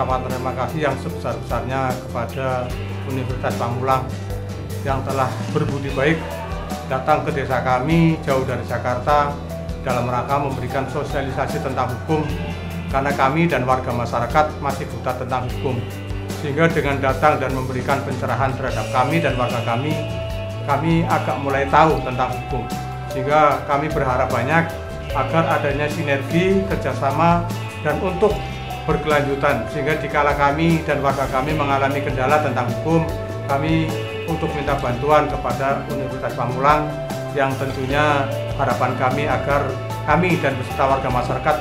ucapan terima kasih yang sebesar-besarnya kepada Universitas Pamulang yang telah berbudi baik datang ke desa kami jauh dari Jakarta dalam rangka memberikan sosialisasi tentang hukum, karena kami dan warga masyarakat masih buta tentang hukum. Sehingga dengan datang dan memberikan pencerahan terhadap kami dan warga kami agak mulai tahu tentang hukum. Sehingga kami berharap banyak agar adanya sinergi, kerjasama, dan untuk berkelanjutan. Sehingga dikala kami dan warga kami mengalami kendala tentang hukum, kami untuk minta bantuan kepada Universitas Pamulang, yang tentunya harapan kami agar kami dan beserta warga masyarakat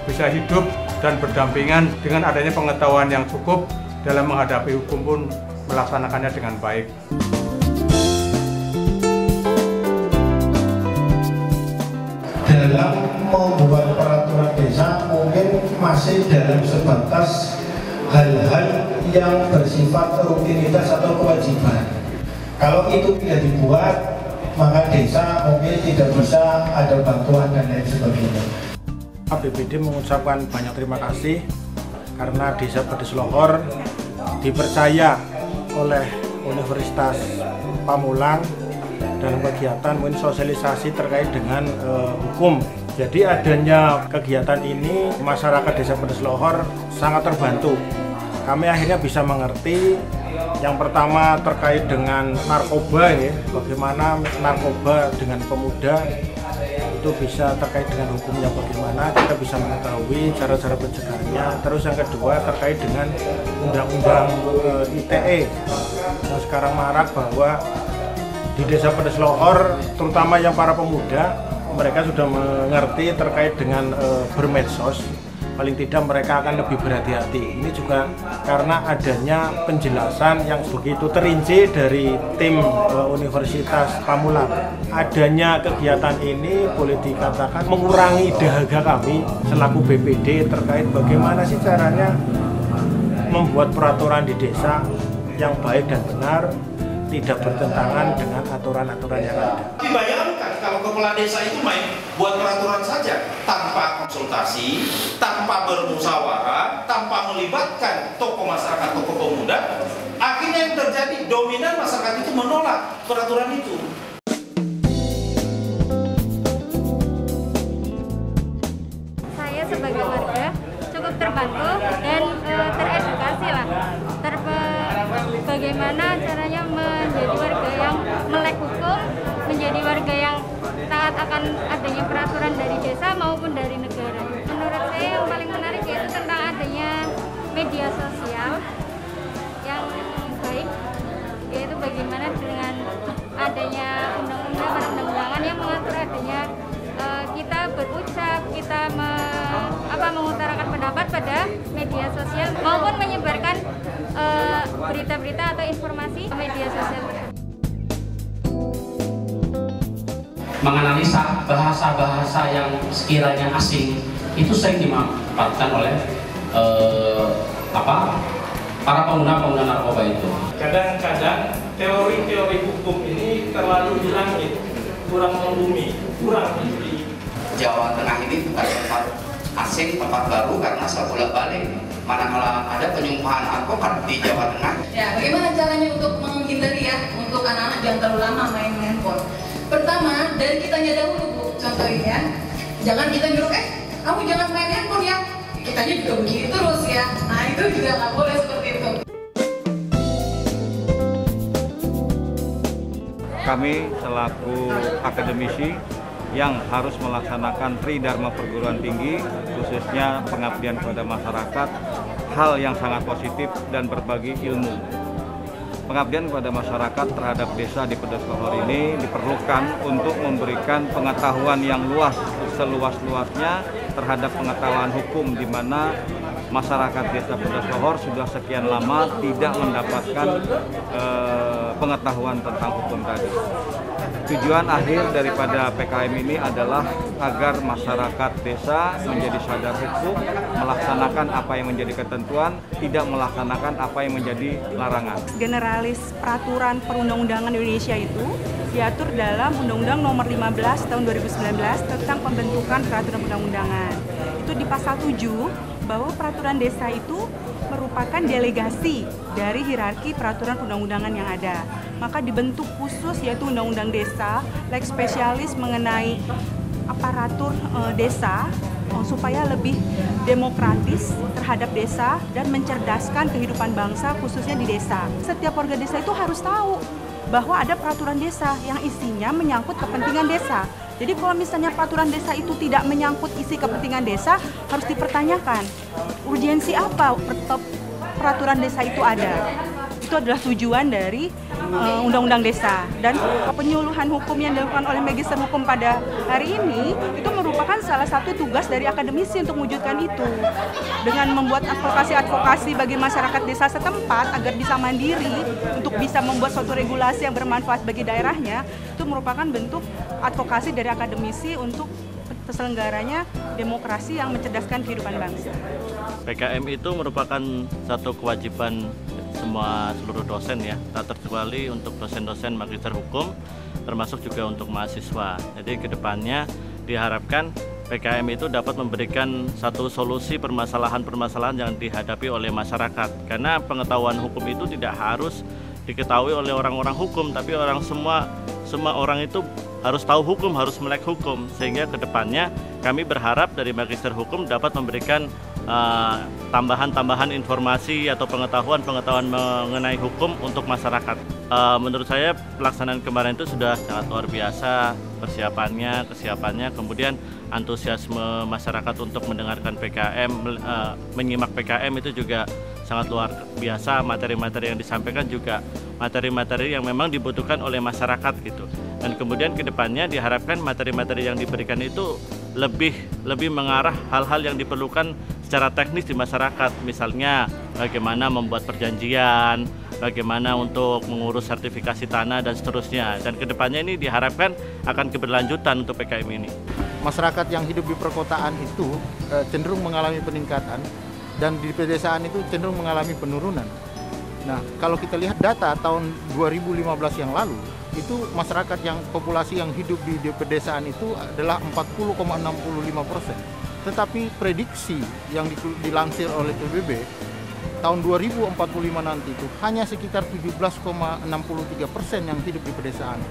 bisa hidup dan berdampingan dengan adanya pengetahuan yang cukup dalam menghadapi hukum pun melaksanakannya dengan baik. Dalam membuat peraturan desa mungkin masih dalam sebatas hal-hal yang bersifat rutinitas atau kewajiban. Kalau itu tidak dibuat, maka desa mungkin tidak bisa ada bantuan dan lain sebagainya. APBD mengucapkan banyak terima kasih karena Desa Pedeslohor dipercaya oleh Universitas Pamulang dalam kegiatan sosialisasi terkait dengan hukum. Jadi adanya kegiatan ini, masyarakat Desa Pedeslohor sangat terbantu. Kami akhirnya bisa mengerti yang pertama terkait dengan narkoba, ya, bagaimana narkoba dengan pemuda itu bisa terkait dengan hukumnya, bagaimana kita bisa mengetahui cara-cara pencegahannya. Terus yang kedua terkait dengan undang-undang ITE yang sekarang marak, bahwa di Desa Pedeslohor terutama yang para pemuda, mereka sudah mengerti terkait dengan bermedsos. Paling tidak mereka akan lebih berhati-hati. Ini juga karena adanya penjelasan yang begitu terinci dari tim Universitas Pamulang. Adanya kegiatan ini boleh dikatakan mengurangi dahaga kami selaku BPD terkait bagaimana sih caranya membuat peraturan di desa yang baik dan benar, tidak bertentangan dengan aturan-aturan yang ada. Bayangkan kalau kepala desa itu main buat peraturan saja tanpa konsultasi, tanpa bermusyawarah, tanpa melibatkan tokoh masyarakat, tokoh pemuda, akhirnya yang terjadi dominan masyarakat itu menolak peraturan itu. Saya sebagai warga cukup terbantu dan teredukasi lah, bagaimana caranya menjadi warga yang melek hukum, menjadi warga yang taat akan adanya peraturan dari desa maupun dari negara. Menurut saya yang paling menarik yaitu tentang adanya media sosial yang baik, yaitu bagaimana dengan adanya undang-undangan yang mengatur adanya kita berucap, kita mengutarakan pendapat pada media sosial maupun menyebarkan berita-berita atau informasi media sosial. Menganalisa bahasa-bahasa yang sekiranya asing itu sering dimanfaatkan oleh para pengguna narkoba itu. Kadang-kadang teori-teori hukum ini terlalu di langit, kurang membumi, kurang di Jawa Tengah ini bukan tempat asing, tempat baru karena saya bolak-balik. Manakala ada penyumpahan narkoba di Jawa Tengah. Ya, bagaimana caranya untuk menghindari untuk anak-anak jangan terlalu lama main handphone? Pertama, dari kitanya dahulu, Bu. Contohnya, jangan kita nyuruh, kamu jangan main handphone ya. Kitanya juga begini terus ya. Nah, itu juga nggak boleh seperti itu. Kami selaku akademisi yang harus melaksanakan Tridharma perguruan tinggi, khususnya pengabdian kepada masyarakat, hal yang sangat positif dan berbagi ilmu. Pengabdian kepada masyarakat terhadap desa di Pedeslohor ini diperlukan untuk memberikan pengetahuan yang luas, seluas-luasnya terhadap pengetahuan hukum, di mana masyarakat desa Pedeslohor sudah sekian lama tidak mendapatkan pengetahuan tentang hukum tadi. Tujuan akhir daripada PKM ini adalah agar masyarakat desa menjadi sadar hukum, melaksanakan apa yang menjadi ketentuan, tidak melaksanakan apa yang menjadi larangan. Generalis peraturan perundang-undangan Indonesia itu diatur dalam Undang-Undang Nomor 15 Tahun 2019 tentang pembentukan peraturan perundang-undangan. Itu di pasal 7 bahwa peraturan desa itu merupakan delegasi dari hierarki peraturan undang-undangan yang ada. Maka dibentuk khusus yaitu Undang-Undang Desa, lex spesialis mengenai aparatur desa supaya lebih demokratis terhadap desa dan mencerdaskan kehidupan bangsa khususnya di desa. Setiap warga desa itu harus tahu bahwa ada peraturan desa yang isinya menyangkut kepentingan desa. Jadi kalau misalnya peraturan desa itu tidak menyangkut isi kepentingan desa, harus dipertanyakan urgensi apa peraturan desa itu ada. Itu adalah tujuan dari Undang-Undang Desa. Dan penyuluhan hukum yang dilakukan oleh Magister Hukum pada hari ini itu merupakan salah satu tugas dari akademisi untuk mewujudkan itu. Dengan membuat advokasi-advokasi bagi masyarakat desa setempat agar bisa mandiri untuk bisa membuat suatu regulasi yang bermanfaat bagi daerahnya, itu merupakan bentuk advokasi dari akademisi untuk terselenggaranya demokrasi yang mencerdaskan kehidupan bangsa. PKM itu merupakan satu kewajiban seluruh dosen ya, tak terkecuali untuk dosen-dosen magister hukum, termasuk juga untuk mahasiswa. Jadi kedepannya diharapkan PKM itu dapat memberikan satu solusi permasalahan-permasalahan yang dihadapi oleh masyarakat. Karena pengetahuan hukum itu tidak harus diketahui oleh orang-orang hukum, tapi semua orang itu harus tahu hukum, harus melek hukum. Sehingga kedepannya kami berharap dari magister hukum dapat memberikan tambahan-tambahan informasi atau pengetahuan mengenai hukum untuk masyarakat. Menurut saya pelaksanaan kemarin itu sudah sangat luar biasa kesiapannya, kemudian antusiasme masyarakat untuk mendengarkan PKM, menyimak PKM itu juga sangat luar biasa. Materi-materi yang disampaikan juga materi-materi yang memang dibutuhkan oleh masyarakat gitu. Dan kemudian kedepannya diharapkan materi-materi yang diberikan itu lebih mengarah hal-hal yang diperlukan secara teknis di masyarakat, misalnya bagaimana membuat perjanjian, bagaimana untuk mengurus sertifikasi tanah dan seterusnya. Dan kedepannya ini diharapkan akan keberlanjutan untuk PKM ini. Masyarakat yang hidup di perkotaan itu cenderung mengalami peningkatan dan di pedesaan itu cenderung mengalami penurunan. Nah, kalau kita lihat data tahun 2015 yang lalu, itu masyarakat yang populasi yang hidup di pedesaan itu adalah 40,65%. Tetapi prediksi yang dilansir oleh PBB tahun 2045 nanti itu hanya sekitar 17,63% yang hidup di pedesaan.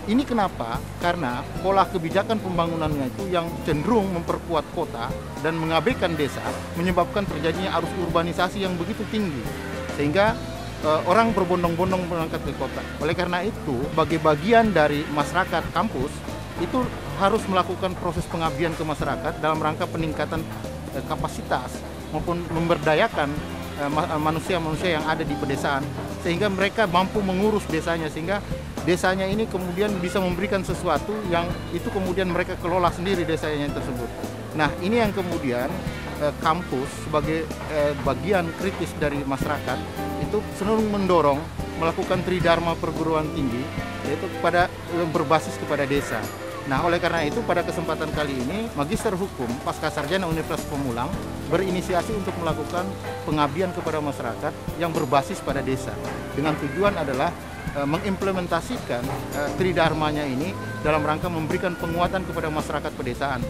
Ini kenapa? Karena pola kebijakan pembangunannya itu yang cenderung memperkuat kota dan mengabaikan desa, menyebabkan terjadinya arus urbanisasi yang begitu tinggi, sehingga orang berbondong-bondong berangkat ke kota. Oleh karena itu, bagi bagian dari masyarakat kampus itu harus melakukan proses pengabdian ke masyarakat dalam rangka peningkatan kapasitas maupun memberdayakan manusia-manusia yang ada di pedesaan sehingga mereka mampu mengurus desanya, sehingga desanya ini kemudian bisa memberikan sesuatu yang itu kemudian mereka kelola sendiri desanya tersebut. Nah, ini yang kemudian kampus sebagai bagian kritis dari masyarakat itu cenderung mendorong melakukan tridharma perguruan tinggi, yaitu berbasis kepada desa. Nah, oleh karena itu pada kesempatan kali ini Magister Hukum Pascasarjana Universitas Pamulang berinisiasi untuk melakukan pengabdian kepada masyarakat yang berbasis pada desa, dengan tujuan adalah mengimplementasikan tridharmanya ini dalam rangka memberikan penguatan kepada masyarakat pedesaan.